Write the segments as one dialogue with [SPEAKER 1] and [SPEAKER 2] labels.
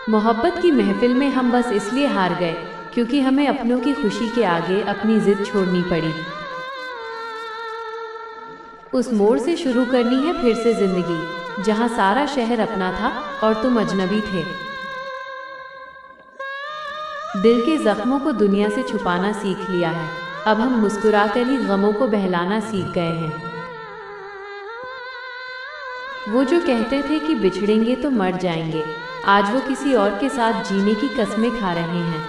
[SPEAKER 1] मोहब्बत की महफिल में हम बस इसलिए हार गए क्योंकि हमें अपनों की खुशी के आगे अपनी जिद छोड़नी पड़ी। उस मोड़ से शुरू करनी है फिर से जिंदगी, जहां सारा शहर अपना था और तुम अजनबी थे। दिल के जख्मों को दुनिया से छुपाना सीख लिया है, अब हम मुस्कुराकर ही गमों को बहलाना सीख गए हैं। वो जो कहते थे कि बिछड़ेंगे तो मर जाएंगे, आज वो किसी और के साथ जीने की कस्में खा रहे हैं।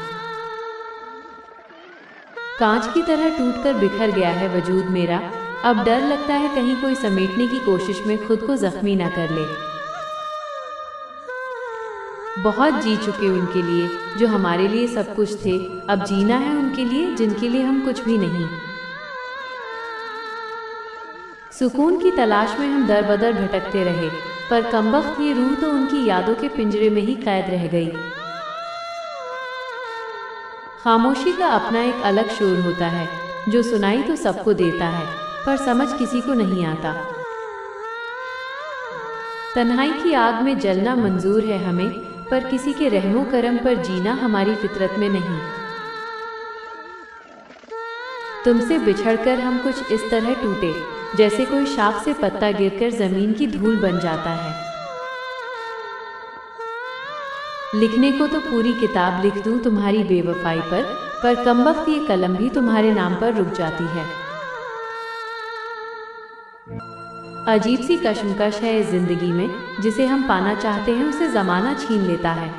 [SPEAKER 1] कांच की तरह टूटकर बिखर गया है वजूद मेरा, अब डर लगता है कहीं कोई समेटने की कोशिश में खुद को जख्मी ना कर ले। बहुत जी चुके उनके लिए जो हमारे लिए सब कुछ थे, अब जीना है उनके लिए जिनके लिए हम कुछ भी नहीं। सुकून की तलाश में हम दर बदर भटकते रहे, पर कमबख्त ये रूह तो उनकी यादों के पिंजरे में ही कैद रह गई। खामोशी का अपना एक अलग शोर होता है, जो सुनाई तो सबको देता है पर समझ किसी को नहीं आता। तन्हाई की आग में जलना मंजूर है हमें, पर किसी के रहमो करम पर जीना हमारी फितरत में नहीं। तुमसे बिछड़कर हम कुछ इस तरह टूटे जैसे कोई शाख से पत्ता गिरकर जमीन की धूल बन जाता है। लिखने को तो पूरी किताब लिख दूं तुम्हारी बेवफाई पर कमबख्त ये कलम भी तुम्हारे नाम पर रुक जाती है। अजीब सी कशमकश है इस जिंदगी में, जिसे हम पाना चाहते हैं उसे जमाना छीन लेता है।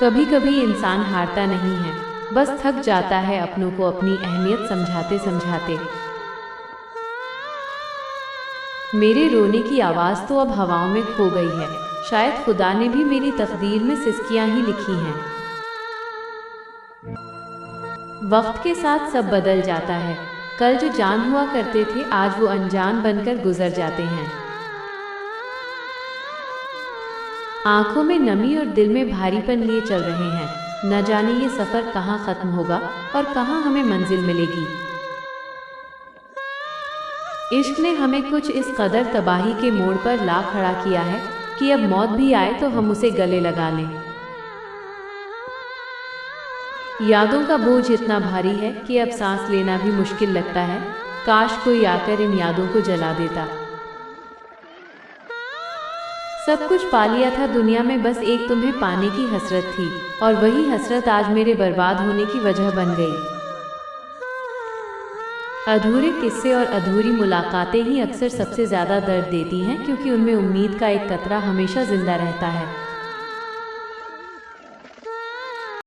[SPEAKER 1] कभी कभी इंसान हारता नहीं है, बस थक जाता है अपनों को अपनी अहमियत समझाते समझाते। मेरे रोने की आवाज़ तो अब हवाओं में खो गई है, शायद खुदा ने भी मेरी तकदीर में सिसकियां ही लिखी हैं। वक्त के साथ सब बदल जाता है, कल जो जान हुआ करते थे आज वो अनजान बनकर गुजर जाते हैं। आंखों में नमी और दिल में भारीपन लिए चल रहे हैं, न जाने ये सफ़र कहाँ ख़त्म होगा और कहाँ हमें मंजिल मिलेगी। इश्क ने हमें कुछ इस कदर तबाही के मोड़ पर ला खड़ा किया है कि अब मौत भी आए तो हम उसे गले लगा लें। यादों का बोझ इतना भारी है कि अब सांस लेना भी मुश्किल लगता है, काश कोई आकर इन यादों को जला देता। सब कुछ पा लिया था दुनिया में, बस एक तुम्हें पाने की हसरत थी, और वही हसरत आज मेरे बर्बाद होने की वजह बन गई। अधूरे किस्से और अधूरी मुलाकातें ही अक्सर सबसे ज़्यादा दर्द देती हैं, क्योंकि उनमें उम्मीद का एक कतरा हमेशा जिंदा रहता है।